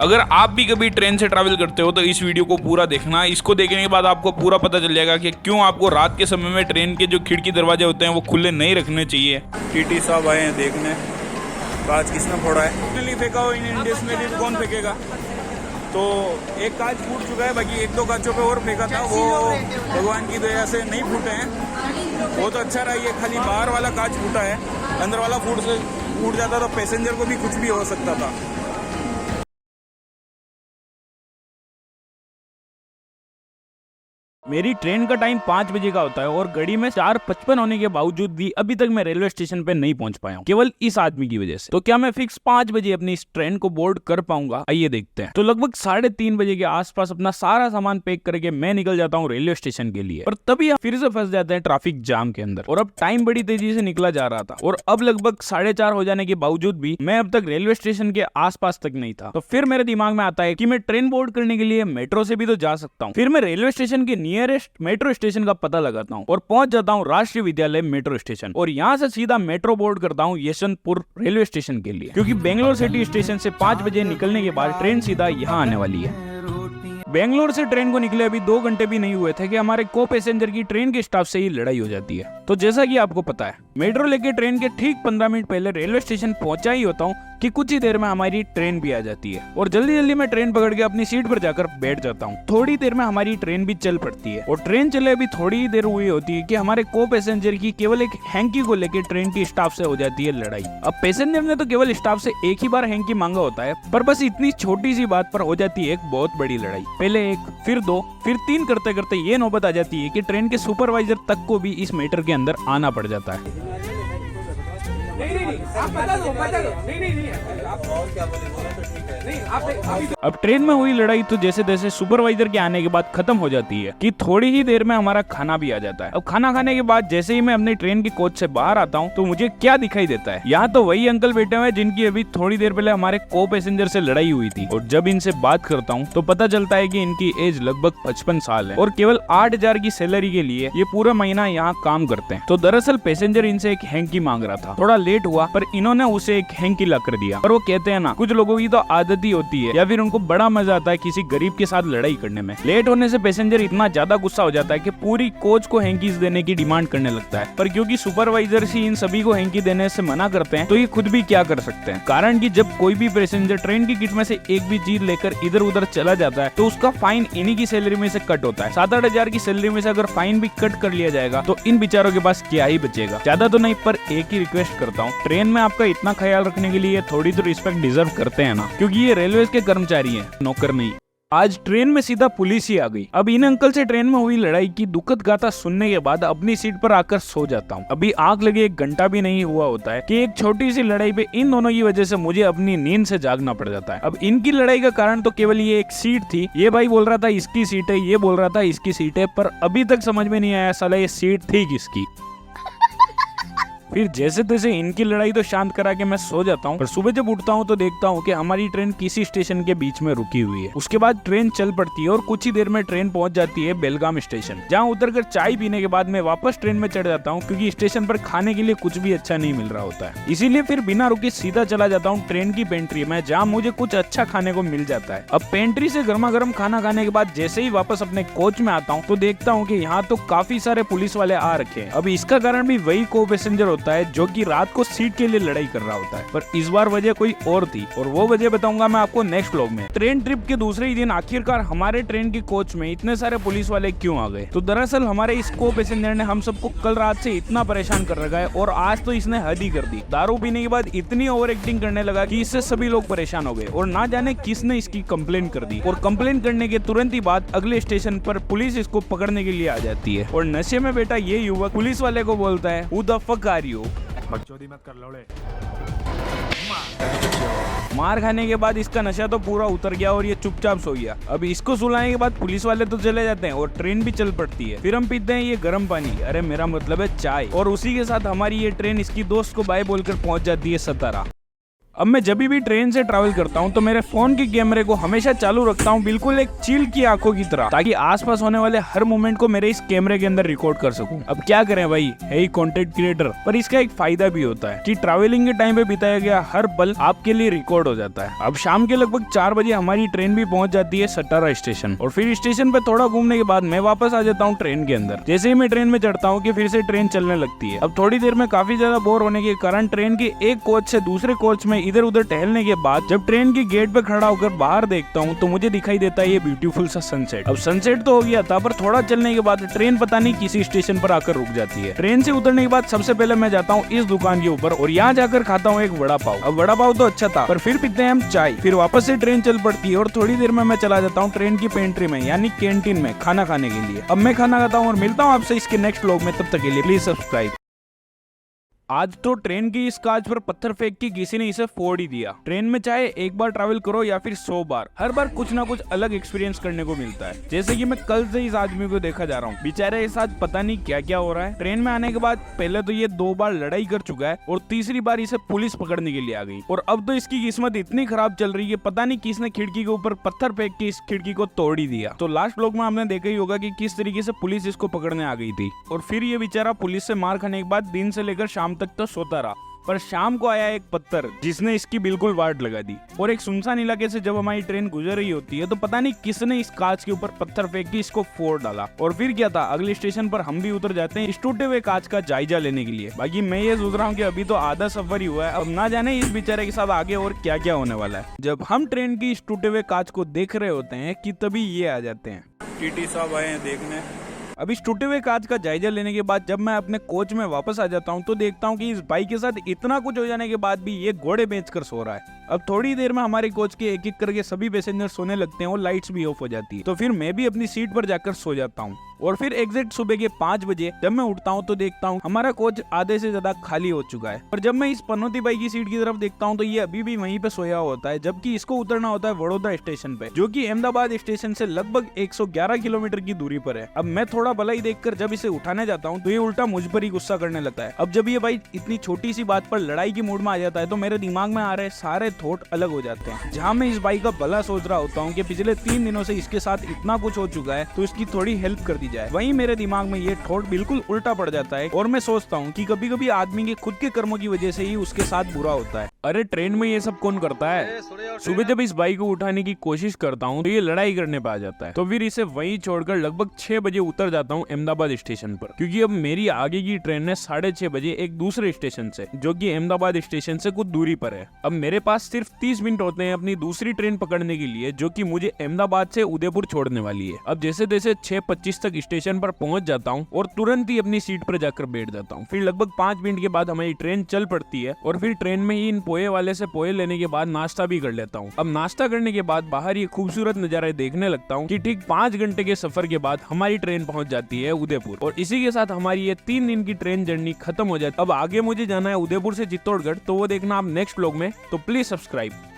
अगर आप भी कभी ट्रेन से ट्रैवल करते हो तो इस वीडियो को पूरा देखना। इसको देखने के बाद आपको पूरा पता चल जाएगा कि क्यों आपको रात के समय में ट्रेन के जो खिड़की दरवाजे होते हैं वो खुले नहीं रखने चाहिए। टीटी साहब आए हैं देखने कांच किसने फोड़ा है। फाइनली फेंका हो इन इंडियस में तो कौन फेंकेगा। तो एक कांच फूट चुका है, बाकी एक दो कांचों पे और फेंका था, वो भगवान की दया से नहीं फूटे हैं। बहुत अच्छा रहा, ये खाली बाहर वाला कांच फूटा है, अंदर वाला फूट जाता तो पैसेंजर को भी कुछ भी हो सकता था। मेरी ट्रेन का टाइम 5 बजे का होता है और घड़ी में 4:55 होने के बावजूद भी अभी तक मैं रेलवे स्टेशन पे नहीं पहुंच पाया हूं, केवल इस आदमी की वजह से। तो क्या मैं फिक्स 5 बजे अपनी इस ट्रेन को बोर्ड कर पाऊंगा? आइए देखते हैं। तो लगभग 3:30 बजे के आसपास अपना सारा सामान पैक करके मैं निकल जाता हूँ रेलवे स्टेशन के लिए, पर तभी हम फिर से फंस जाते हैं ट्रैफिक जाम के अंदर। और अब टाइम बड़ी तेजी से निकला जा रहा था और अब लगभग 4:30 हो जाने के बावजूद भी मैं अब तक रेलवे स्टेशन के आसपास तक नहीं था। तो फिर मेरे दिमाग में आता है कि मैं ट्रेन बोर्ड करने के लिए मेट्रो से भी तो जा सकता हूँ। फिर मैं रेलवे स्टेशन के नियरेस्ट मेट्रो स्टेशन का पता लगाता हूँ और पहुंच जाता हूँ राष्ट्रीय विद्यालय मेट्रो स्टेशन, और यहाँ से सीधा मेट्रो बोर्ड करता हूँ यशवंतपुर रेलवे स्टेशन के लिए, क्योंकि बेंगलोर सिटी स्टेशन से 5 बजे निकलने के बाद ट्रेन सीधा यहाँ आने वाली है। बेंगलोर से ट्रेन को निकले अभी 2 घंटे भी नहीं हुए थे कि हमारे को पैसेंजर की ट्रेन के स्टाफ से ही लड़ाई हो जाती है। तो जैसा कि आपको पता है, मेट्रो लेके ट्रेन के ठीक 15 मिनट पहले रेलवे स्टेशन पहुंचा ही होता हूँ कि कुछ ही देर में हमारी ट्रेन भी आ जाती है और जल्दी जल्दी मैं ट्रेन पकड़ के अपनी सीट पर जाकर बैठ जाता हूँ। थोड़ी देर में हमारी ट्रेन भी चल पड़ती है और ट्रेन चले अभी थोड़ी ही देर हुई होती है कि हमारे को पैसेंजर की केवल एक हैंकी को लेकर ट्रेन की स्टाफ से हो जाती है लड़ाई। अब पैसेंजर ने तो केवल स्टाफ से एक ही बार हैंकी मांगा होता है, पर बस इतनी छोटी सी बात पर हो जाती है एक बहुत बड़ी लड़ाई। पहले 1, फिर 2, फिर 3 करते करते ये नौबत आ जाती है कि ट्रेन के सुपरवाइजर तक को भी इस मैटर के अंदर आना पड़ जाता है। आप बता दो। अब ट्रेन में हुई लड़ाई तो जैसे तैसे सुपरवाइजर के आने के बाद खत्म हो जाती है कि थोड़ी ही देर में हमारा खाना भी आ जाता है। अब खाना खाने के बाद जैसे ही मैं अपनी ट्रेन की कोच से बाहर आता हूँ तो मुझे क्या दिखाई देता है, यहाँ तो वही अंकल बैठे हुए हैं जिनकी अभी थोड़ी देर पहले हमारे को पैसेंजर से लड़ाई हुई थी। और जब इनसे बात करता हूँ तो पता चलता है कि इनकी एज लगभग 55 साल है और केवल 8,000 की सैलरी के लिए ये पूरा महीना यहाँ काम करते हैं। तो दरअसल पैसेंजर इनसे एक हैंकी मांग रहा था, थोड़ा लेट हुआ पर इन्होंने उसे एक हैंकी ला कर दिया। और वो कहते हैं ना, कुछ लोगों की तो आदत ही होती है या फिर उनको बड़ा मजा आता है किसी गरीब के साथ लड़ाई करने में। लेट होने से पैसेंजर इतना ज्यादा गुस्सा हो जाता है कि पूरी कोच को हैंकीज देने की डिमांड करने लगता है, पर क्योंकि सुपरवाइजर ही इन सभी को हैंकी देने से मना करते हैं तो ये खुद भी क्या कर सकते हैं। कारण कि जब कोई भी पैसेंजर ट्रेन की किट में से एक भी चीज लेकर इधर उधर चला जाता है तो उसका फाइन इन्हीं की सैलरी में से कट होता है। 7-8 हजार की सैलरी में से अगर फाइन भी कट कर लिया जाएगा तो इन बेचारों के पास क्या ही बचेगा। ज्यादा तो नहीं, पर एक ही रिक्वेस्ट करता हूँ, ट्रेन में आपका इतना ख्याल रखने के लिए थोड़ी तो रिस्पेक्ट डिजर्व करते हैं ना, क्योंकि ये रेलवे के कर्मचारी हैं, नौकर नहीं। आज ट्रेन में सीधा पुलिस ही आ गई। अब इन अंकल से ट्रेन में हुई लड़ाई की दुखद गाथा सुनने के बाद अपनी सीट पर आकर सो जाता हूँ। अभी आग लगे 1 घंटा भी नहीं हुआ होता है कि एक छोटी सी लड़ाई पे इन दोनों की वजह से मुझे अपनी नींद से जागना पड़ जाता है। अब इनकी लड़ाई का कारण तो केवल ये एक सीट थी। ये भाई बोल रहा था इसकी सीट है, ये बोल रहा था इसकी सीट है, पर अभी तक समझ में नहीं आया साला ये सीट थी किसकी। फिर जैसे तैसे इनकी लड़ाई तो शांत करा के मैं सो जाता हूँ, पर सुबह जब उठता हूँ तो देखता हूँ कि हमारी ट्रेन किसी स्टेशन के बीच में रुकी हुई है। उसके बाद ट्रेन चल पड़ती है और कुछ ही देर में ट्रेन पहुंच जाती है बेलगाम स्टेशन, जहाँ उतरकर चाय पीने के बाद मैं वापस ट्रेन में चढ़ जाता हूँ, क्योंकि स्टेशन पर खाने के लिए कुछ भी अच्छा नहीं मिल रहा होता है। इसीलिए फिर बिना रुके सीधा चला जाता हूँ ट्रेन की पेंट्री में, जहाँ मुझे कुछ अच्छा खाने को मिल जाता है। अब पेंट्री से गर्मा गर्म खाना खाने के बाद जैसे ही वापस अपने कोच में आता हूँ तो देखता हूँ कि यहाँ तो काफी सारे पुलिस वाले आ रखे हैं। अब इसका कारण भी वही को पैसेंजर होता है जो कि रात को सीट के लिए लड़ाई कर रहा होता है, पर इस बार वजह कोई और थी और वो वजह बताऊंगा मैं आपको नेक्स्ट व्लॉग में। ट्रेन ट्रिप के दूसरे ही दिन आखिरकार हमारे ट्रेन की कोच में इतने सारे पुलिस वाले क्यों आ गए? तो दरअसल हमारे इस को पैसेंजर ने हम सबको कल रात से इतना परेशान कर रखा है और आज तो इसने हद ही कर दी। दारू पीने के बाद इतनी ओवर एक्टिंग करने लगा कि इससे सभी लोग परेशान हो गए और ना जाने किसने इसकी कंप्लेन कर दी। और कंप्लेन करने के तुरंत ही बाद अगले स्टेशन पर पुलिस इसको पकड़ने के लिए आ जाती है और नशे में बेटा ये युवक पुलिस वाले को बोलता है, who the fuck are you? बकचोदी मत कर लौड़े। मार खाने के बाद इसका नशा तो पूरा उतर गया और ये चुपचाप सो गया। अब इसको सुलाने के बाद पुलिस वाले तो चले जाते हैं और ट्रेन भी चल पड़ती है। फिर हम पीते हैं ये गर्म पानी, अरे मेरा मतलब है चाय, और उसी के साथ हमारी ये ट्रेन इसकी दोस्त को बाय बोलकर पहुंच जाती है सतारा। अब मैं जब भी ट्रेन से ट्रैवल करता हूँ तो मेरे फोन के कैमरे को हमेशा चालू रखता हूँ, बिल्कुल एक चील की आंखों की तरह, ताकि आसपास होने वाले हर मोमेंट को मेरे इस कैमरे के अंदर रिकॉर्ड कर सकूं। अब क्या करें भाई, है ही कंटेंट क्रिएटर, पर इसका एक फायदा भी होता है कि ट्रैवलिंग के टाइम पे बिताया गया हर पल आपके लिए रिकॉर्ड हो जाता है। अब शाम के लगभग 4 बजे हमारी ट्रेन भी पहुंच जाती है सटारा स्टेशन, और फिर स्टेशन पे थोड़ा घूमने के बाद मैं वापस आ जाता हूँ ट्रेन के अंदर। जैसे ही मैं ट्रेन में चढ़ता हूँ कि फिर से ट्रेन चलने लगती है। अब थोड़ी देर में काफी ज्यादा बोर होने के कारण ट्रेन के एक कोच से दूसरे कोच में इधर उधर टहलने के बाद जब ट्रेन के गेट पे खड़ा होकर बाहर देखता हूँ तो मुझे दिखाई देता है ये ब्यूटीफुल सा सनसेट। अब सनसेट तो हो गया था, पर थोड़ा चलने के बाद ट्रेन पता नहीं किसी स्टेशन पर आकर रुक जाती है। ट्रेन से उतरने के बाद सबसे पहले मैं जाता हूँ इस दुकान के ऊपर और यहाँ जाकर खाता हूँ एक वड़ा पाव। अब वड़ा पाव तो अच्छा था, पर फिर पीते हैं हम चाय। फिर वापस से ट्रेन चल पड़ती है और थोड़ी देर में मैं चला जाता हूँ ट्रेन की पेंट्री में यानी कैंटीन में खाना खाने के लिए। अब मैं खाना खाता हूँ और मिलता हूँ आपसे इसके नेक्स्ट व्लॉग में, तब तक के लिए प्लीज सब्सक्राइब। आज तो ट्रेन की इस कांच पर पत्थर फेंक के किसी ने इसे फोड़ ही दिया। ट्रेन में चाहे एक बार ट्रैवल करो या फिर 100 बार, हर बार कुछ ना कुछ अलग एक्सपीरियंस करने को मिलता है। जैसे कि मैं कल से इस आदमी को देखा जा रहा हूँ, बेचारे इस आज पता नहीं क्या क्या हो रहा है। ट्रेन में आने के बाद पहले तो ये 2 बार लड़ाई कर चुका है और तीसरी बार इसे पुलिस पकड़ने के लिए आ गई, और अब तो इसकी किस्मत इतनी खराब चल रही है, पता नहीं किसने खिड़की के ऊपर पत्थर फेंक के इस खिड़की को तोड़ ही दिया। तो लास्ट व्लॉग में आपने देखा ही होगा कि किस तरीके से पुलिस इसको पकड़ने आ गई थी, और फिर ये बेचारा पुलिस से मार खाने के बाद दिन से लेकर शाम तक तो सोता रहा। पर शाम को आया एक पत्थर जिसने इसकी बिल्कुल वाट लगा दी, और एक सुनसान इलाके से जब हमारी ट्रेन गुजर रही होती है तो पता नहीं किसने इस कांच के ऊपर पत्थर फेंक के इसको फोड़ डाला। और फिर क्या था, अगले स्टेशन पर हम भी उतर जाते हैं इस टूटे हुए कांच का जायजा लेने के लिए। बाकी मैं ये सोच रहा हूँ कि अभी तो आधा सफर ही हुआ है, अब ना जाने इस बेचारे के साथ आगे और क्या क्या होने वाला है। जब हम ट्रेन की इस टूटे हुए कांच को देख रहे होते हैं कि तभी ये आ जाते हैं, टीटी साहब आए हैं देखने। अब इस टूटे हुए कांच का जायजा लेने के बाद जब मैं अपने कोच में वापस आ जाता हूँ तो देखता हूँ कि इस बाइक के साथ इतना कुछ हो जाने के बाद भी ये घोड़े बेचकर सो रहा है। अब थोड़ी देर में हमारे कोच के एक एक करके सभी पैसेंजर सोने लगते हैं और लाइट्स भी ऑफ हो जाती है, तो फिर मैं भी अपनी सीट पर जाकर सो जाता हूँ। और फिर एग्जैक्ट सुबह के 5 बजे जब मैं उठता हूँ तो देखता हूँ हमारा कोच आधे से ज्यादा खाली हो चुका है। और जब मैं इस पनौती बाई की सीट की तरफ देखता हूँ तो ये अभी भी वहीं पे सोया होता है, जबकि इसको उतरना होता है वडोदरा स्टेशन पे, जो कि अहमदाबाद स्टेशन से लगभग 111 किलोमीटर की दूरी पर है। अब मैं थोड़ा भलाई देखकर जब इसे उठाने जाता हूँ तो ये उल्टा मुझ पर ही गुस्सा करने लगता है। अब जब ये भाई इतनी छोटी सी बात पर लड़ाई की मूड में आ जाता है तो मेरे दिमाग में आ रहे सारे थॉट अलग हो जाते हैं। जहाँ मैं इस बाई का भला सोच रहा होता हूँ कि पिछले 3 दिनों से इसके साथ इतना कुछ हो चुका है तो इसकी थोड़ी हेल्प कर दी जाए, वहीं मेरे दिमाग में ये थॉट बिल्कुल उल्टा पड़ जाता है और मैं सोचता हूँ कि कभी कभी आदमी के खुद के कर्मों की वजह से ही उसके साथ बुरा होता है। अरे ट्रेन में ये सब कौन करता है? सुबह जब इस बाइक को उठाने की कोशिश करता हूँ तो ये लड़ाई करने पे आ जाता है, तो फिर इसे वहीं छोड़कर लगभग 6 बजे उतर जाता हूँ अहमदाबाद स्टेशन पर, क्योंकि अब मेरी आगे की ट्रेन है 6:30 बजे एक दूसरे स्टेशन से, जो कि अहमदाबाद स्टेशन से कुछ दूरी पर है। अब मेरे पास सिर्फ 30 मिनट होते हैं अपनी दूसरी ट्रेन पकड़ने के लिए, जो कि मुझे अहमदाबाद से उदयपुर छोड़ने वाली है। अब जैसे तैसे 6:25 तक स्टेशन पर पहुंच जाता हूँ और तुरंत ही अपनी सीट पर जाकर बैठ जाता हूँ। फिर लगभग 5 मिनट के बाद हमारी ट्रेन चल पड़ती है और फिर ट्रेन में ही इन पोहे वाले से पोहे लेने के बाद नाश्ता भी कर लेता हूँ। अब नाश्ता करने के बाद बाहर ये खूबसूरत नजारे देखने लगता हूँ कि ठीक 5 घंटे के सफर के बाद हमारी ट्रेन पहुंच जाती है उदयपुर, और इसी के साथ हमारी ये 3 दिन की ट्रेन जर्नी खत्म हो जाती है। अब आगे मुझे जाना है उदयपुर से चित्तौड़गढ़, तो वो देखना आप नेक्स्ट व्लॉग में, तो प्लीज सब्सक्राइब।